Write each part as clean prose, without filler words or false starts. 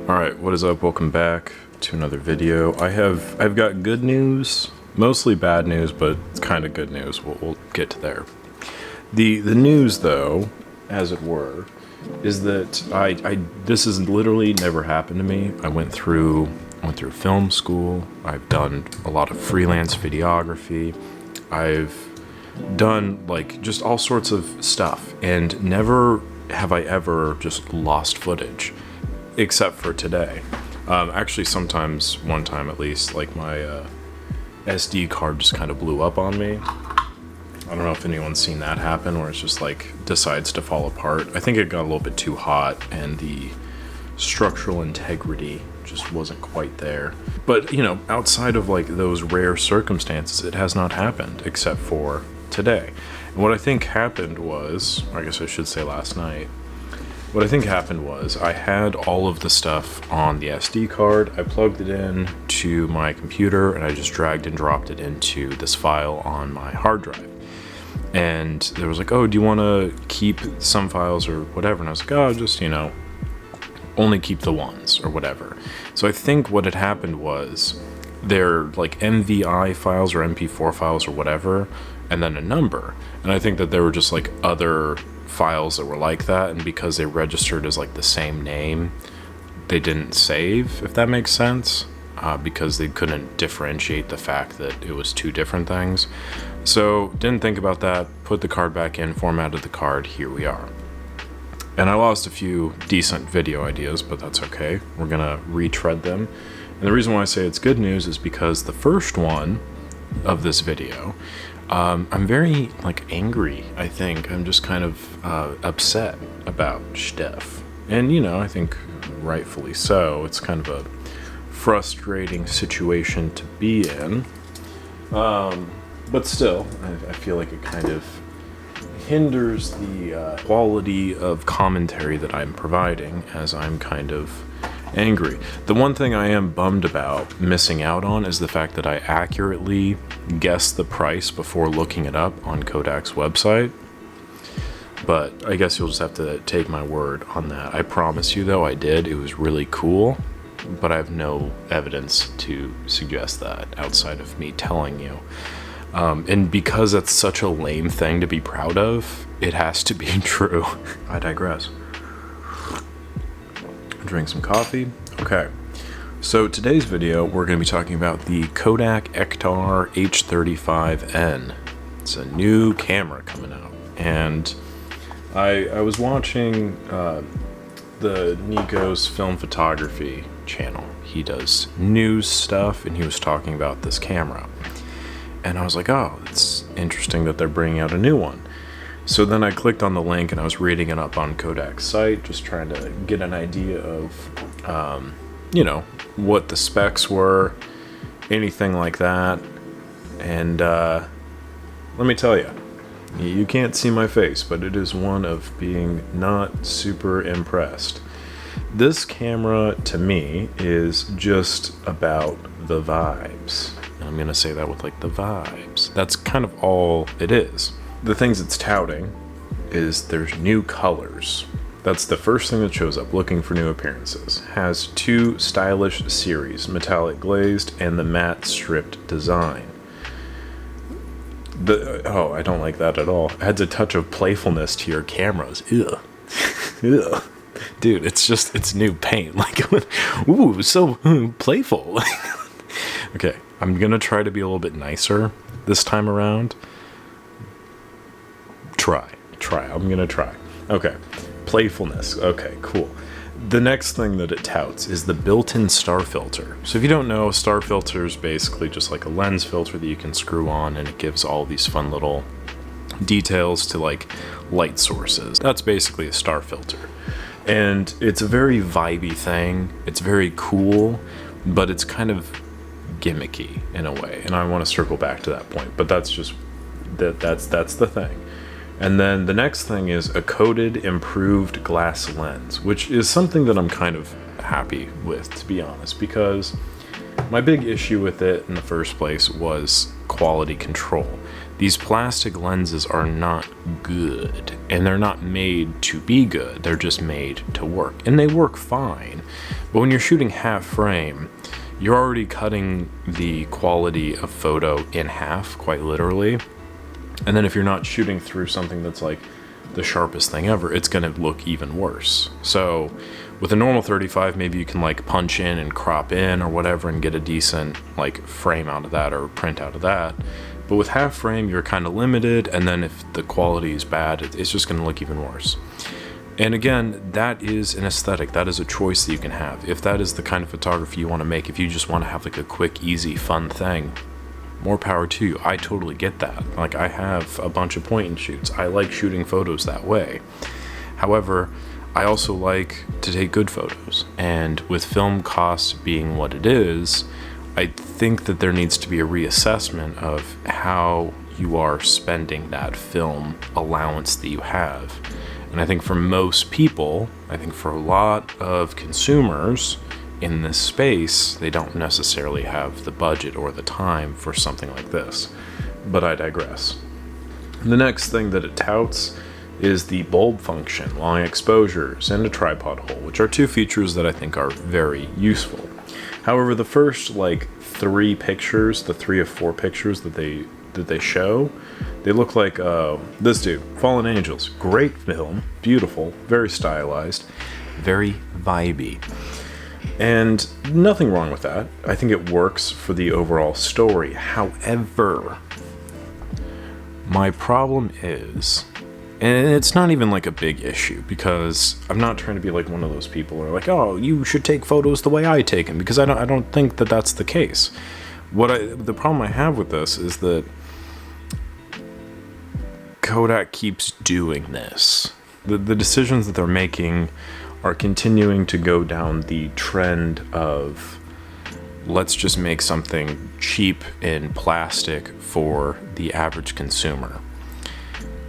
Alright, what is up? Welcome back to another video. I've got good news, mostly bad news, but it's kind of good news. We'll get to there. The news, though, as it were, is that this has literally never happened to me. I went through film school. I've done a lot of freelance videography. I've done like just all sorts of stuff, and never have I ever just lost footage, except for today. Actually, sometimes, one time at least, like my SD card just kind of blew up on me. I don't know if anyone's seen that happen, where it's just like decides to fall apart. I think it got a little bit too hot and the structural integrity just wasn't quite there. But, you know, outside of like those rare circumstances, it has not happened except for today. And what I think happened was, I guess I should say last night, what I think happened was I had all of the stuff on the SD card. I plugged it in to my computer and I just dragged and dropped it into this file on my hard drive. And there was like, oh, do you want to keep some files or whatever? And I was like, oh, just, you know, only keep the ones or whatever. So I think what had happened was they're like MVI files or MP4 files or whatever, and then a number. And I think that there were just like other files that were like that, and because they registered as like the same name, they didn't save, if that makes sense, because they couldn't differentiate the fact that it was two different things. So didn't think about that, put the card back in, formatted the card, here we are. And I lost a few decent video ideas, but that's okay. We're gonna retread them. And the reason why I say it's good news is because the first one of this video, I'm very like angry. I think I'm just kind of upset about stuff, and you know, I think rightfully so. It's kind of a frustrating situation to be in, but still, I feel like it kind of hinders the quality of commentary that I'm providing, as I'm kind of angry. The one thing I am bummed about missing out on is the fact that I accurately guessed the price before looking it up on Kodak's website. But I guess you'll just have to take my word on that. I promise you, though, I did. It was really cool, but I have no evidence to suggest that outside of me telling you. And because that's such a lame thing to be proud of, it has to be true. I digress. Drink some coffee. Okay, so today's video we're going to be talking about the Kodak Ektar H35n. It's a new camera coming out, and I was watching the Nico's film photography channel. He does news stuff, and he was talking about this camera, and I was like, oh, it's interesting that they're bringing out a new one. So then I clicked on the link and I was reading it up on Kodak's site, just trying to get an idea of, you know, what the specs were, anything like that. And let me tell you, you can't see my face, but it is one of being not super impressed. This camera, to me, is just about the vibes. I'm going to say that with like the vibes. That's kind of all it is. The things it's touting is there's new colors. That's the first thing that shows up, looking for new appearances. Has two stylish series, metallic glazed and the matte stripped design. Oh, I don't like that at all. Adds a touch of playfulness to your cameras. Ugh. Ugh. Dude, it's new paint. Like, ooh, so playful. Okay, I'm gonna try to be a little bit nicer this time around. I'm gonna try. Okay, playfulness. Okay, cool. The next thing that it touts is the built-in star filter. So if you don't know, a star filter is basically just like a lens filter that you can screw on, and it gives all these fun little details to like light sources. That's basically a star filter. And it's a very vibey thing. It's very cool, but it's kind of gimmicky in a way. And I want to circle back to that point, but that's just that's the thing. And then the next thing is a coated improved glass lens, which is something that I'm kind of happy with, to be honest, because my big issue with it in the first place was quality control. These plastic lenses are not good, and they're not made to be good. They're just made to work, and they work fine. But when you're shooting half frame, you're already cutting the quality of photo in half, quite literally. And then if you're not shooting through something that's like the sharpest thing ever, it's going to look even worse. So with a normal 35, maybe you can like punch in and crop in or whatever and get a decent like frame out of that or print out of that. But with half frame, you're kind of limited, and then if the quality is bad, it's just going to look even worse. And again, that is an aesthetic. That is a choice that you can have. If that is the kind of photography you want to make, if you just want to have like a quick, easy, fun thing, more power to you. I totally get that. Like, I have a bunch of point and shoots. I like shooting photos that way. However, I also like to take good photos. And with film costs being what it is, I think that there needs to be a reassessment of how you are spending that film allowance that you have. And I think for most people, I think for a lot of consumers in this space, they don't necessarily have the budget or the time for something like this. But I digress. The next thing that it touts is the bulb function, long exposures, and a tripod hole, which are two features that I think are very useful. However, the first like three pictures, the 3 of 4 pictures that they show, they look like this dude, Fallen Angels. Great film, beautiful, very stylized, very vibey. And nothing wrong with that. I think it works for the overall story. However, my problem is, and it's not even like a big issue, because I'm not trying to be like one of those people who are like, oh, you should take photos the way I take them, because I don't think that that's the case. The problem I have with this is that Kodak keeps doing this. The decisions that they're making are continuing to go down the trend of let's just make something cheap in plastic for the average consumer.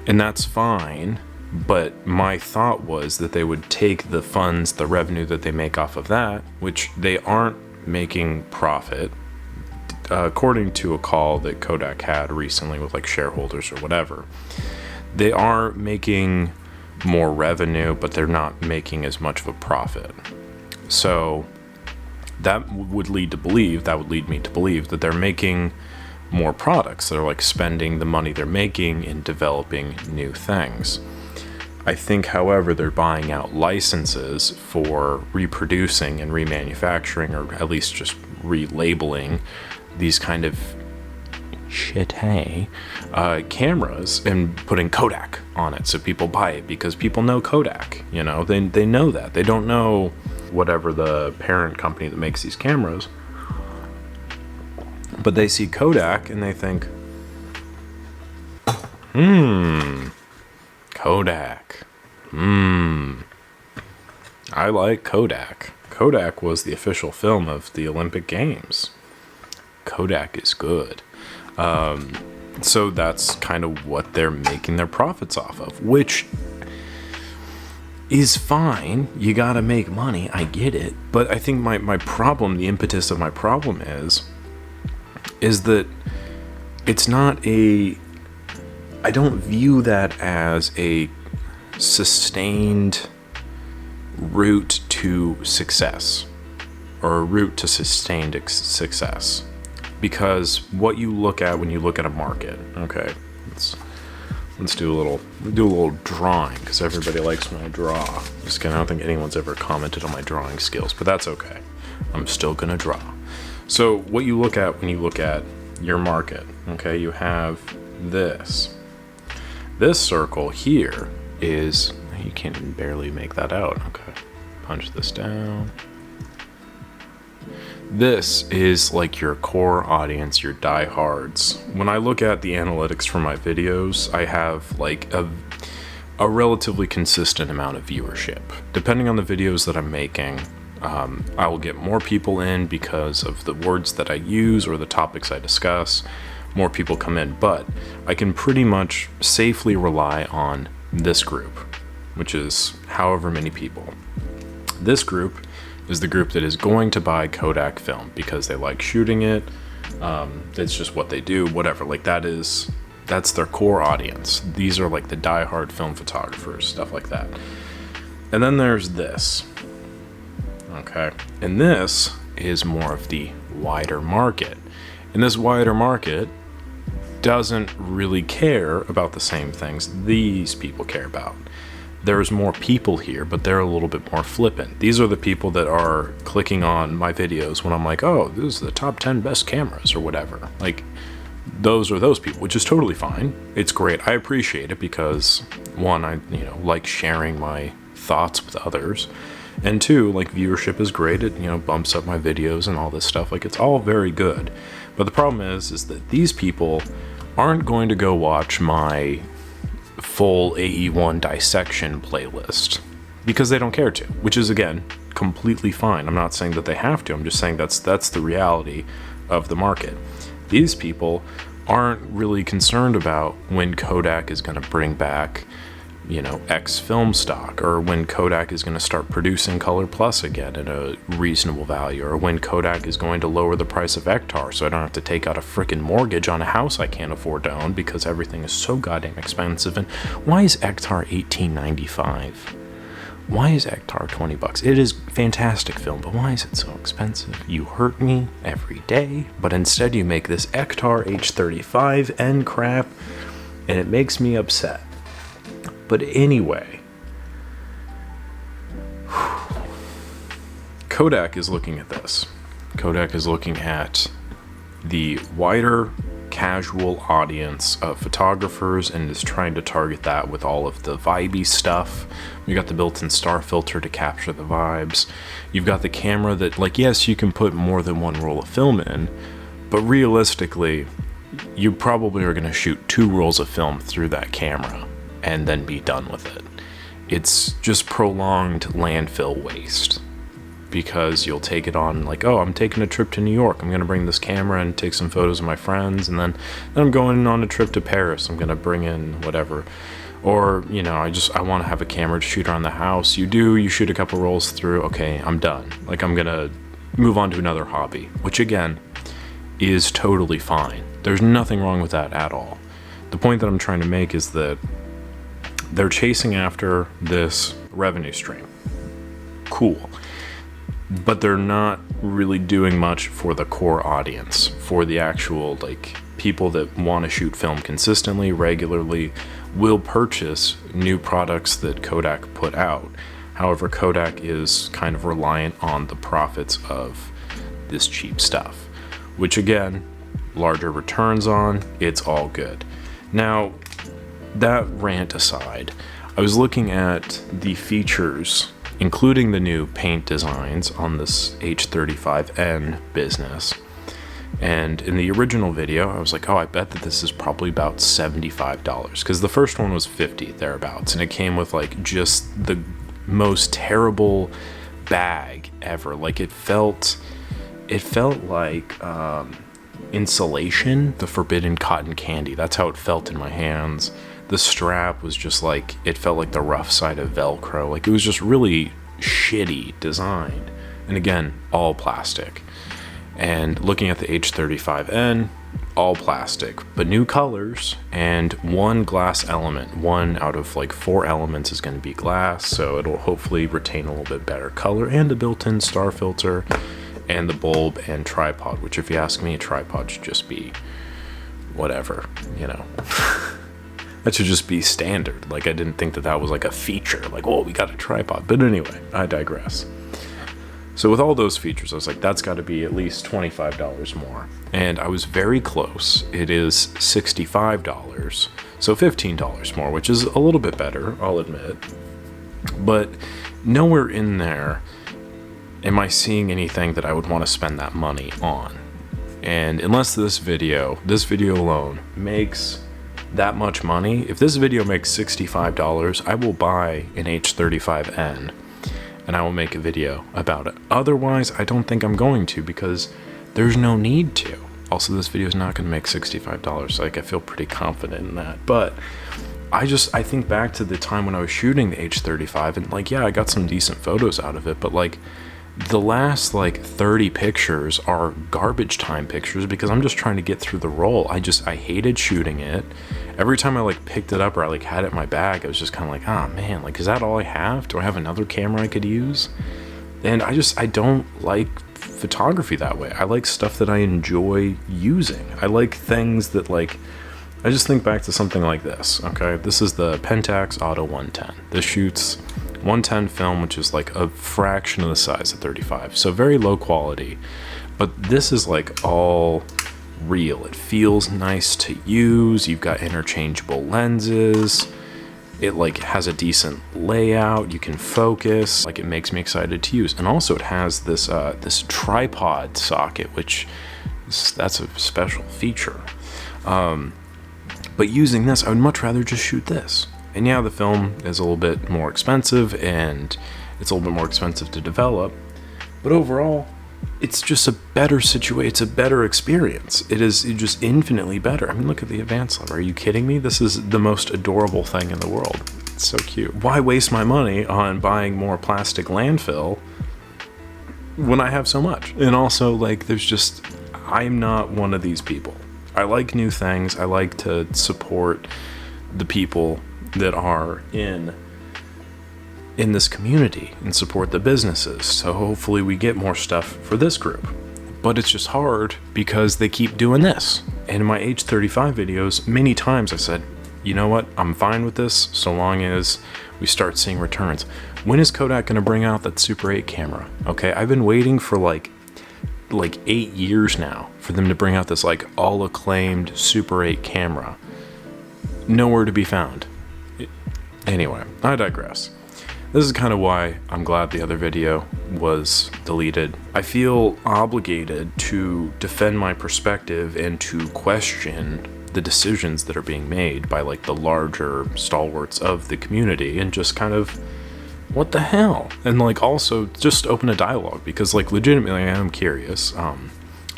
And that's fine, but my thought was that they would take the funds, the revenue that they make off of that, which they aren't making profit, according to a call that Kodak had recently with like shareholders or whatever. They are making more revenue, but they're not making as much of a profit. So that would lead me to believe that they're making more products. They're like spending the money they're making in developing new things. I think, however, they're buying out licenses for reproducing and remanufacturing, or at least just relabeling these kind of cameras and putting Kodak on it so people buy it because people know Kodak. You know, they know that. They don't know whatever the parent company that makes these cameras, but they see Kodak and they think, Kodak. I like Kodak. Kodak was the official film of the Olympic Games. Kodak is good. So that's kind of what they're making their profits off of, which is fine. You gotta make money. I get it. But I think my problem, the impetus of my problem is that it's not I don't view that as a sustained route to success, or a route to sustained success. Because what you look at when you look at a market, okay, let's do a little drawing, because everybody likes when I draw. Just kidding, I don't think anyone's ever commented on my drawing skills, but that's okay. I'm still gonna draw. So what you look at when you look at your market, okay, you have this circle here is, you can't even barely make that out. Okay, punch this down. This is like your core audience, your diehards. When I look at the analytics for my videos, I have like a relatively consistent amount of viewership. Depending on the videos that I'm making, I will get more people in because of the words that I use or the topics I discuss. More people come in, but I can pretty much safely rely on this group, which is however many people. This group is the group that is going to buy Kodak film because they like shooting it. It's just what they do, whatever. Like, that is That's their core audience. These are like the diehard film photographers, stuff like that. And then there's this. Okay. And this is more of the wider market. And this wider market doesn't really care about the same things these people care about. There's more people here, but they're a little bit more flippant. These are the people that are clicking on my videos when I'm like, oh, this is the top 10 best cameras or whatever. Like, those are those people, which is totally fine. It's great. I appreciate it because, one, I like sharing my thoughts with others. And two, like, viewership is great. It, bumps up my videos and all this stuff. Like, it's all very good. But the problem is that these people aren't going to go watch my full AE1 dissection playlist because they don't care to, which is, again, completely fine. I'm not saying that they have to. I'm just saying that's the reality of the market. These people aren't really concerned about when Kodak is going to bring back, X film stock, or when Kodak is going to start producing Color Plus again at a reasonable value, or when Kodak is going to lower the price of Ektar so I don't have to take out a frickin' mortgage on a house I can't afford to own because everything is so goddamn expensive. And why is Ektar $18.95? Why is Ektar $20? It is fantastic film, but why is it so expensive? You hurt me every day, but instead you make this Ektar H35n crap, and it makes me upset. But anyway, Kodak is looking at this. Kodak is looking at the wider casual audience of photographers and is trying to target that with all of the vibey stuff. You got the built-in star filter to capture the vibes. You've got the camera that, like, yes, you can put more than one roll of film in, but realistically, you probably are going to shoot 2 rolls of film through that camera and then be done with it. It's just prolonged landfill waste because you'll take it on like, oh, I'm taking a trip to New York. I'm going to bring this camera and take some photos of my friends, and then I'm going on a trip to Paris. I'm going to bring in whatever. Or, I want to have a camera to shoot around the house. You shoot a couple rolls through. Okay, I'm done. Like, I'm going to move on to another hobby, which again is totally fine. There's nothing wrong with that at all. The point that I'm trying to make is that they're chasing after this revenue stream. Cool. But they're not really doing much for the core audience, for the actual, like, people that want to shoot film consistently, regularly, will purchase new products that Kodak put out. However, Kodak is kind of reliant on the profits of this cheap stuff, which again, larger returns on, it's all good. Now, that rant aside, I was looking at the features, including the new paint designs on this H35n business. And in the original video, I was like, oh, I bet that this is probably about $75, because the first one was $50 thereabouts, and it came with like just the most terrible bag ever. Like, it felt like insulation, the forbidden cotton candy. That's how it felt in my hands. The strap was just like, it felt like the rough side of Velcro. Like, it was just really shitty designed. And again, all plastic. And looking at the H35n, all plastic, but new colors and one glass element. 1 out of like 4 elements is going to be glass, so it'll hopefully retain a little bit better color, and a built-in star filter, and the bulb and tripod, which, if you ask me, a tripod should just be whatever, That should just be standard. Like, I didn't think that was like a feature, like, oh, we got a tripod. But anyway, I digress. So with all those features, I was like, that's got to be at least $25 more. And I was very close. It is $65, so $15 more, which is a little bit better, I'll admit. But nowhere in there am I seeing anything that I would want to spend that money on. And unless this video alone makes that much money, if this video makes $65, I will buy an H35n and I will make a video about it. Otherwise, I don't think I'm going to, because there's no need to. Also, this video is not going to make $65. Like, I feel pretty confident in that. But I think back to the time when I was shooting the H35, and like, yeah, I got some decent photos out of it, but like, the last like 30 pictures are garbage time pictures because I'm just trying to get through the roll. I hated shooting it. Every time I like picked it up or I like had it in my bag, I was just kind of like, oh man, like, is that all I have? Do I have another camera I could use? And I don't like photography that way. I like stuff that I enjoy using. I like things that like, I just think back to something like this. Okay, this is the Pentax Auto 110. This shoots 110 film, which is like a fraction of the size of 35, so very low quality. But this is like all real. It feels nice to use. You've got interchangeable lenses. It like has a decent layout. You can focus. Like, it makes me excited to use. And also it has this this tripod socket, which that's a special feature. But using this, I would much rather just shoot this. And yeah, the film is a little bit more expensive and it's a little bit more expensive to develop, but overall, it's just a better situation. It's a better experience. It is just infinitely better. I mean, look at the advanced level. Are you kidding me? This is the most adorable thing in the world. It's so cute. Why waste my money on buying more plastic landfill when I have so much? And also, like, I'm not one of these people. I like new things. I like to support the people that are in this community and support the businesses. So hopefully we get more stuff for this group. But it's just hard because they keep doing this. And in my H35 videos, many times I said, you know what, I'm fine with this so long as we start seeing returns. When is Kodak going to bring out that Super 8 camera? Okay, I've been waiting for like 8 years now for them to bring out this like all acclaimed Super 8 camera. Nowhere to be found. Anyway, I digress. This is kind of why I'm glad the other video was deleted. I feel obligated to defend my perspective and to question the decisions that are being made by like the larger stalwarts of the community, and just kind of, what the hell? And like also just open a dialogue, because like legitimately I am curious.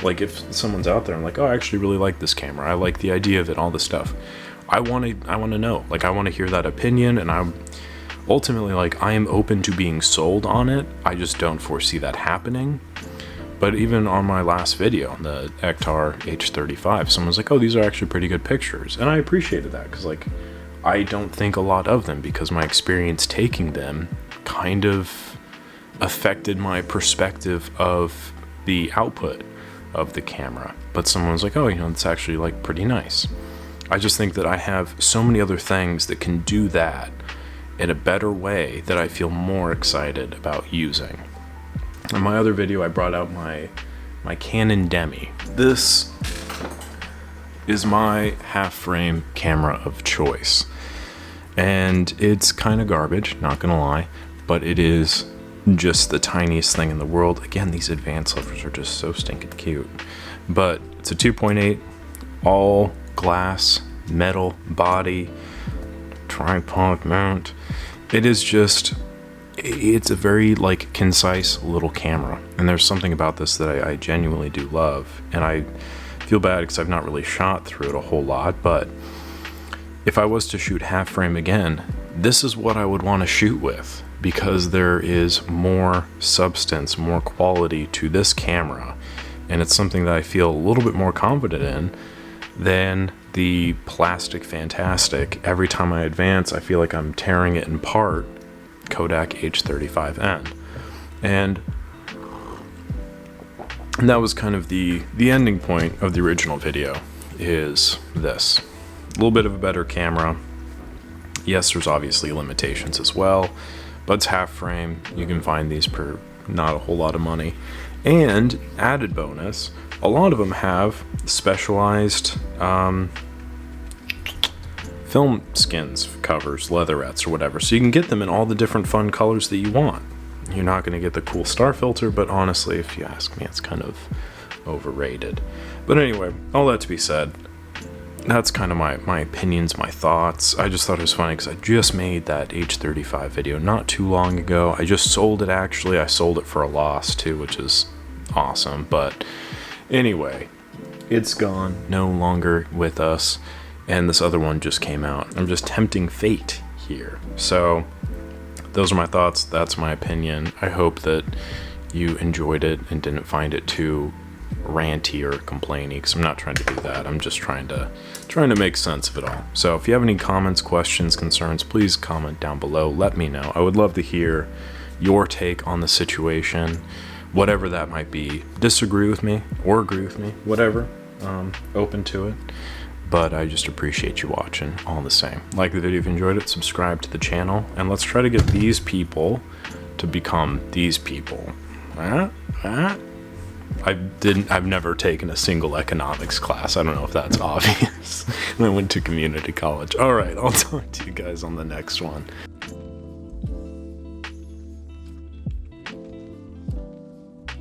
Like if someone's out there and like, oh, I actually really like this camera. I like the idea of it, all this stuff. I want to know, like, I want to hear that opinion, and I'm ultimately like, I am open to being sold on it. I just don't foresee that happening. But even on my last video, the Ektar H35, someone was like, oh, these are actually pretty good pictures. And I appreciated that, because like, I don't think a lot of them, because my experience taking them kind of affected my perspective of the output of the camera. But someone was like, oh, you know, it's actually like pretty nice. I just think that I have so many other things that can do that in a better way that I feel more excited about using. In my other video, I brought out my Canon Demi. This is my half-frame camera of choice. And it's kind of garbage, not gonna lie, but it is just the tiniest thing in the world. Again, these advanced levers are just so stinking cute. But it's a 2.8, all glass, metal body, tripod mount. It is just, it's a very like concise little camera, and there's something about this that I genuinely do love. And I feel bad because I've not really shot through it a whole lot, but if I was to shoot half frame again, this is what I would want to shoot with, because there is more substance, more quality to this camera, and it's something that I feel a little bit more confident in than the plastic fantastic. Every time I advance, I feel like I'm tearing it in part Kodak H35n. And that was kind of the ending point of the original video, is this. A little bit of a better camera. Yes, there's obviously limitations as well, but it's half frame. You can find these for not a whole lot of money. And added bonus, a lot of them have specialized film skins, covers, leatherettes, or whatever, so you can get them in all the different fun colors that you want. You're not going to get the cool star filter, but honestly, if you ask me, it's kind of overrated. But anyway, all that to be said, that's kind of my opinions, my thoughts. I just thought it was funny because I just made that H35 video not too long ago. I just sold it, actually. I sold it for a loss too, which is awesome. But anyway, it's gone, no longer with us, and this other one just came out. I'm just tempting fate here. So those are my thoughts. That's my opinion. I hope that you enjoyed it and didn't find it too ranty or complainy, because I'm not trying to do that. I'm just trying to make sense of it all. So if you have any comments, questions, concerns, please comment down below. Let me know. I would love to hear your take on the situation, whatever that might be. Disagree with me or agree with me, whatever. Open to it. But I just appreciate you watching all the same. Like the video if you enjoyed it, subscribe to the channel, and let's try to get these people to become these people. I've never taken a single economics class. I don't know if that's obvious. I went to community college. All right, I'll talk to you guys on the next one.